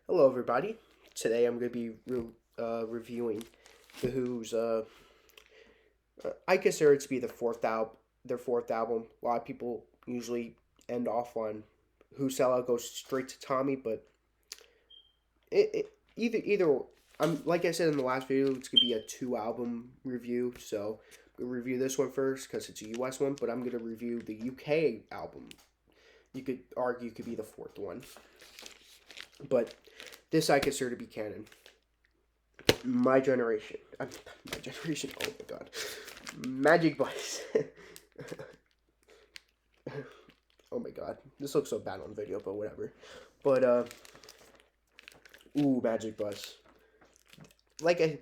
Hello, everybody. Today I'm going to be reviewing The Who's. I consider it to be their fourth album. A lot of people usually end off on Who Sell Out goes straight to Tommy, but either I'm like I said in the last video, it's gonna be a two album review. So we'll review this one first because it's a U.S. one, but I'm gonna review the U.K. album. You could argue could be the fourth one, but this I consider to be canon. My generation. My generation. Oh my god. Magic Bus. Oh my god. This looks so bad on video, but whatever. But Magic Bus. Like I,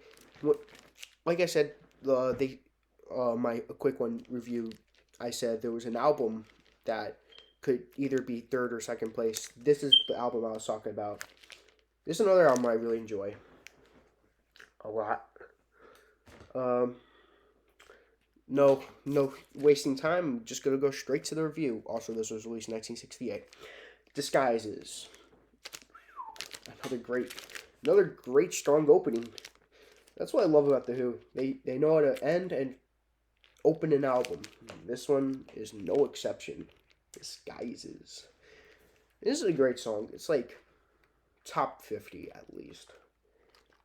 like I said, my a quick one review. I said there was an album that could either be third or second place. This is the album I was talking about. This is another album I really enjoy a lot. Um, no wasting time. I'm just gonna go straight to the review. Also, this was released in 1968. Disguises. Another great, another great strong opening. That's what I love about the Who. They know how to end and open an album. This one is no exception. Disguises. This is a great song. It's like top 50 at least.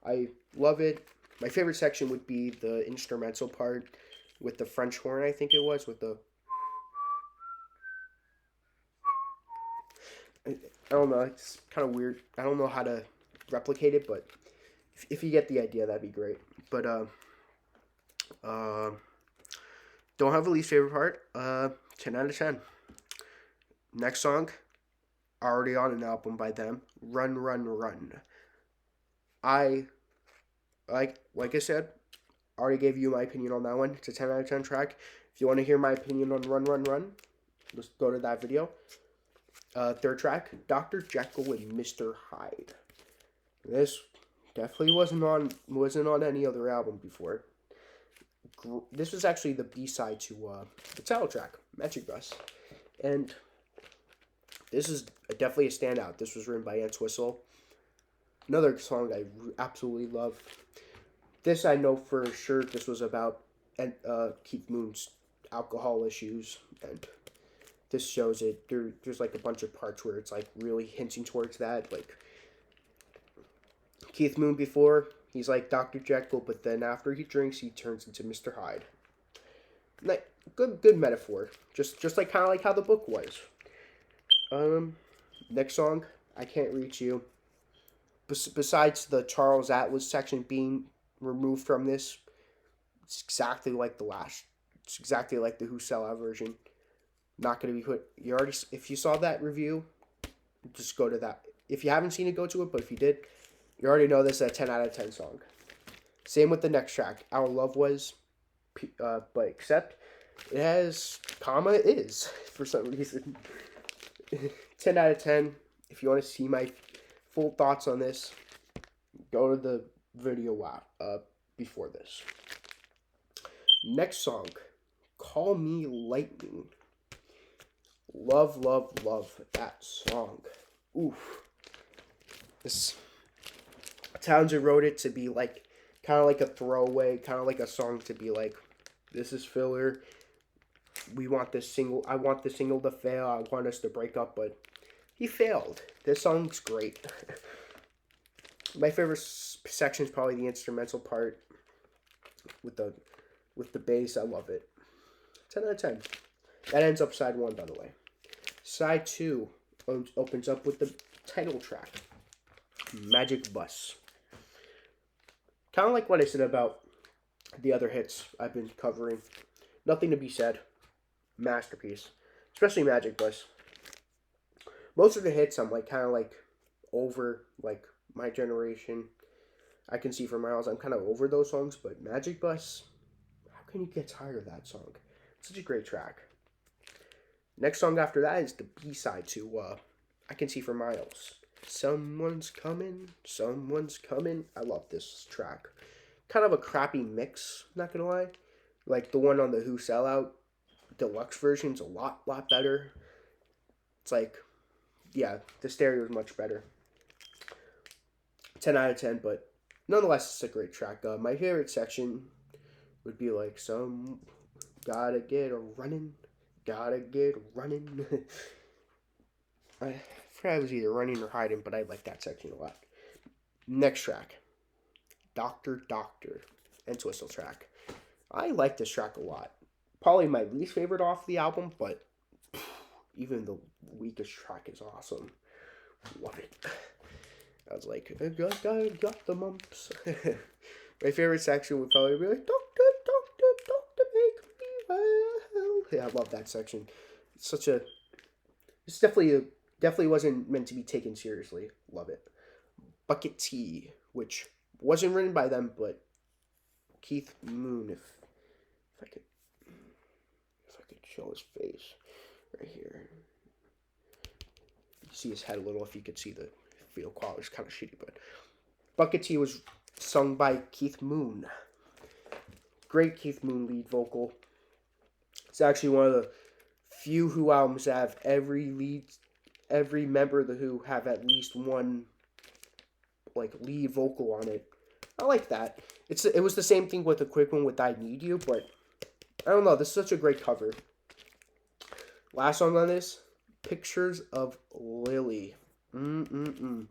I love it. My favorite section would be the instrumental part with the French horn, I think it was, with the. I don't know, it's kind of weird. I don't know how to replicate it, but if you get the idea, that'd be great. But, uh, don't have a least favorite part. 10 out of 10. Next song, already on an album by them, Run, Run, Run. I, like I said, already gave you my opinion on that one. It's a 10 out of 10 track. If you want to hear my opinion on Run, Run, Run, just go to that video. Third track, Dr. Jekyll and Mr. Hyde. This definitely wasn't on any other album before. This was actually the B-side to the title track, Magic Bus. And this is definitely a standout. This was written by Entwistle. Another song I absolutely love. This I know for sure this was about Keith Moon's alcohol issues, and this shows it. There's like a bunch of parts where it's like really hinting towards that. Like Keith Moon before, he's like Dr. Jekyll, but then after he drinks, he turns into Mr. Hyde. Like good metaphor. Just like kind of like how the book was. Next song, I Can't Reach You. Besides the Charles Atlas section being removed from this, it's exactly like the last. It's exactly like the Who Sell Out version. Not going to be put. You already, if you saw that review, just go to that. If you haven't seen it, go to it. But if you did, you already know this is a 10 out of 10 song. Same with the next track, Our Love Was, but except it has comma is for some reason. 10 out of 10. If you want to see my full thoughts on this, go to the video before this. Next song, Call Me Lightning. Love, love, love that song. Oof. This Townsend wrote it to be like kind of like a throwaway, kind of like a song to be like, this is filler. We want this single. I want the single to fail. I want us to break up, but he failed. This song's great. My favorite section is probably the instrumental part with the bass. I love it. 10 out of 10. That ends up side 1, by the way. Side 2 opens up with the title track, Magic Bus. Kind of like what I said about the other hits I've been covering. Nothing to be said. Masterpiece. Especially Magic Bus. Most of the hits I'm like kind of like over, like My Generation. I Can See for Miles. I'm kind of over those songs, but Magic Bus, how can you get tired of that song? It's such a great track. Next song after that is the B-side to I Can See for Miles. Someone's coming, someone's coming. I love this track. Kind of a crappy mix, not gonna lie. Like the one on the Who Sell Out deluxe version's a lot better. It's like, yeah, the stereo is much better. 10 out of 10, but nonetheless, it's a great track. My favorite section would be like some gotta get a running, gotta get running. I forgot I was either running or hiding, but I like that section a lot. Next track, Doctor Doctor, and Twistle track. I like this track a lot. Probably my least favorite off the album, but even the weakest track is awesome. Love it. I was like, I got the mumps. My favorite section would probably be like, Doctor, Doctor, Doctor, make me well. Yeah, I love that section. It's such a. It's definitely wasn't meant to be taken seriously. Love it. Bucket Tea, which wasn't written by them, but Keith Moon. If I could show his face right here. You see his head a little. If you could see the video quality, is kind of shitty, but Bucket Tea was sung by Keith Moon. Great Keith Moon lead vocal. It's actually one of the few Who albums that have every member of the Who have at least one like lead vocal on it. I like that. It was the same thing with the quick one with I Need You, but I don't know. This is such a great cover. Last song on this, Pictures of Lily. I'm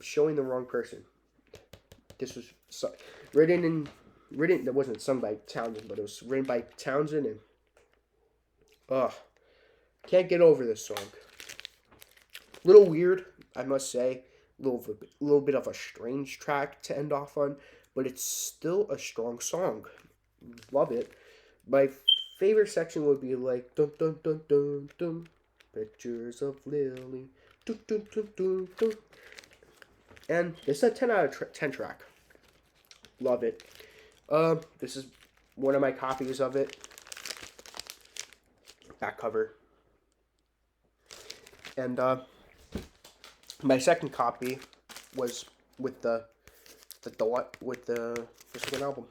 showing the wrong person. This was written. That wasn't sung by Townsend, but it was written by Townsend, and can't get over this song. Little weird, I must say. Little bit of a strange track to end off on, but it's still a strong song. Love it. My favorite section would be like dun dun dun dun dun, pictures of Lily, dun dun dun dun dun. And this is a 10 out of 10 track. Love it. This is one of my copies of it. Back cover. And my second copy was with the second album.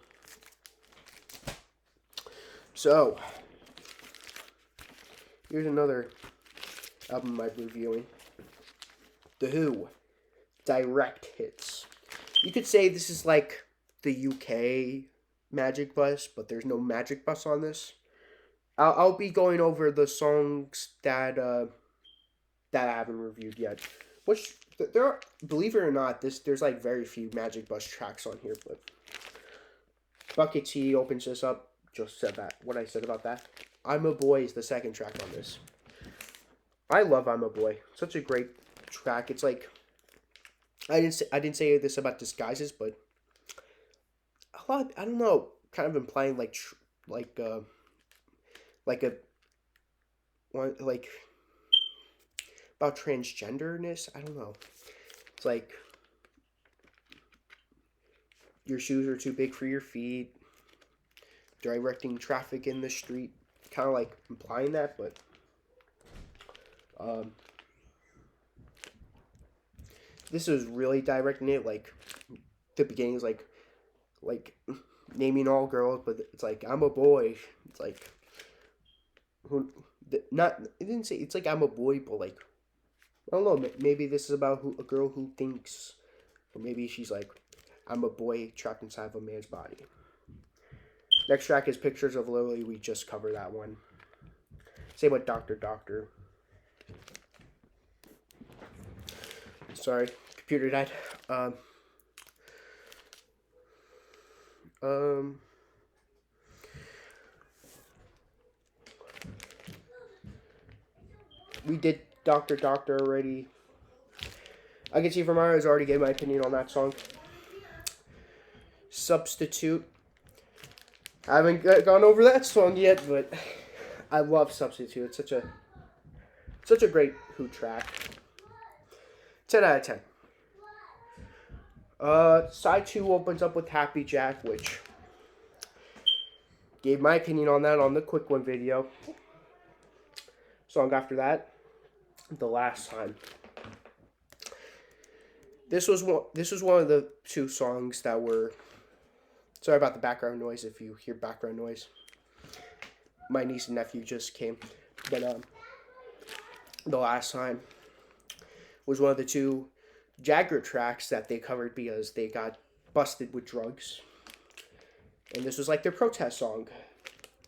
So here's another album I'm reviewing. The Who, Direct Hits. You could say this is like the UK Magic Bus, but there's no Magic Bus on this. I'll be going over the songs that I haven't reviewed yet. Which there are, believe it or not, there's like very few Magic Bus tracks on here, but Bucket Tea opens this up. Just said that. What I said about that. I'm a Boy is the second track on this. I love I'm a Boy. Such a great track. It's like I didn't say this about Disguises, but a lot. I don't know. Kind of implying like about transgenderness. I don't know. It's like your shoes are too big for your feet. Directing traffic in the street. Kind of like implying that, but this is really directing it. Like the beginning is like naming all girls, but it's like I'm a boy. It's like it didn't say it's like I'm a boy, but like I don't know. Maybe this is about a girl who thinks, or maybe she's like, I'm a boy trapped inside of a man's body. Next track is Pictures of Lily. We just covered that one. Same with Doctor Doctor. Sorry, computer died. We did Doctor Doctor already. I Can See From Mars already gave my opinion on that song. Substitute. I haven't gone over that song yet, but I love Substitute. It's such a great Who track. 10 out of 10. Side 2 opens up with Happy Jack, which gave my opinion on that on the Quick One video. Song after that, The Last Time. This was one of the two songs that were. Sorry about the background noise if you hear background noise. My niece and nephew just came. But The Last Time was one of the two Jagger tracks that they covered because they got busted with drugs. And this was like their protest song.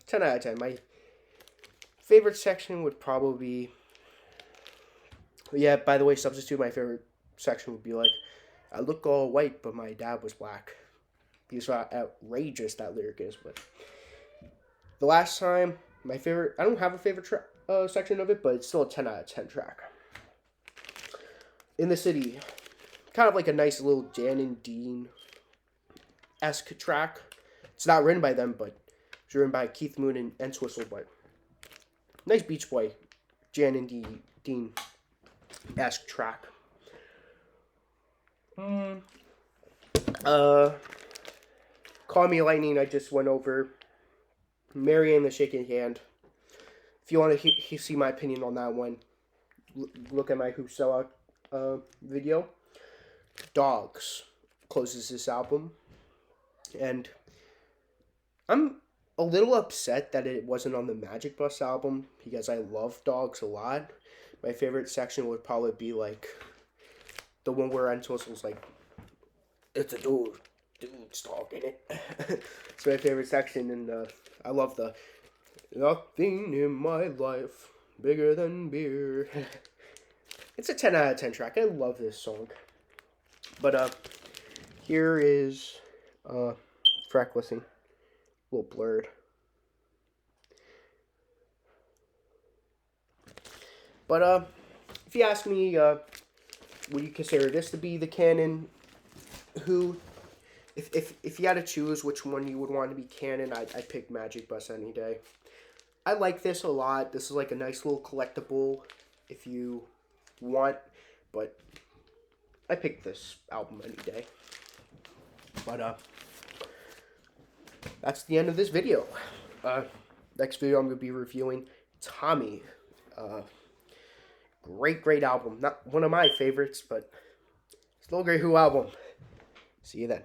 10 out of 10. My favorite section would probably be... Yeah, by the way, substitute my favorite section would be like, I look all white, but my dad was black. Because how outrageous that lyric is. But the last time, my favorite... I don't have a favorite section of it, but it's still a 10 out of 10 track. In the City. Kind of like a nice little Jan and Dean-esque track. It's not written by them, but it's written by Keith Moon and Entwistle, but nice Beach Boy, Jan and Dean-esque track. Call Me Lightning, I just went over. Mary and the Shaking Hand. If you want to see my opinion on that one, look at my Who Sell Out video. Dogs closes this album, and I'm a little upset that it wasn't on the Magic Bus album because I love Dogs a lot. My favorite section would probably be like the one where Entwistle's like, it's a dude's dog in it. It's my favorite section, and I love the nothing in my life bigger than beer. It's a 10 out of 10 track. I love this song. But here is track listing. A little blurred. But if you ask me, would you consider this to be the canon? Who, if you had to choose which one you would want to be canon, I'd pick Magic Bus any day. I like this a lot. This is like a nice little collectible if you want, but I picked this album any day. But that's the end of this video. Next video I'm going to be reviewing Tommy. Great album. Not one of my favorites, but still a great Who album. See you then.